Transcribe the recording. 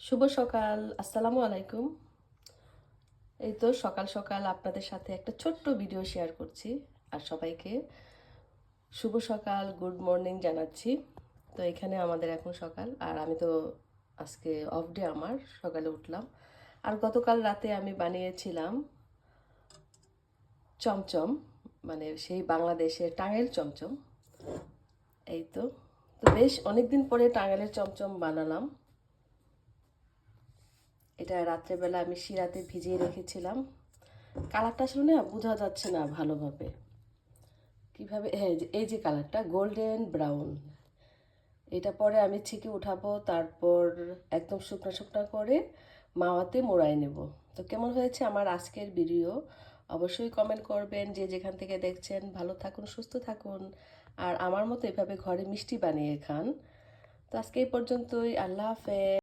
শুভ সকাল, আসসালামু আলাইকুম। এই তো সকাল সকাল আপনাদের সাথে একটা ছোট্ট ভিডিও শেয়ার করছি। আর সবাইকে শুভ সকাল, গুড মর্নিং জানাচ্ছি। তো এখানে আমাদের এখন সকাল, আর আমি তো আজকে অফ ডে আমার, সকালে উঠলাম। আর গতকাল রাতে আমি বানিয়েছিলাম চমচম, মানে সেই বাংলাদেশের টাঙ্গাইল চমচম। এই তো তো বেশ অনেকদিন পরে টাঙ্গাইলের চমচম বানালাম। এটা রাত্রেবেলা আমি শিরাতে ভিজিয়ে রেখেছিলাম। কালারটা আসলে না বোঝা যাচ্ছে না ভালোভাবে কিভাবে। হ্যাঁ, এই যে কালারটা গোল্ডেন ব্রাউন, এটা পরে আমি ছেঁকে উঠাবো, তারপর একদম শুকনো শুকনো করে মাওয়াতে মোড়াই নেব। তো কেমন হয়েছে আমার আজকের ভিডিও অবশ্যই কমেন্ট করবেন। যে যেখান থেকে দেখছেন ভালো থাকুন, সুস্থ থাকুন, আর আমার মতো এভাবে ঘরে মিষ্টি বানিয়ে খান। তো আজকে এই পর্যন্তই, আল্লাহ হাফেজ।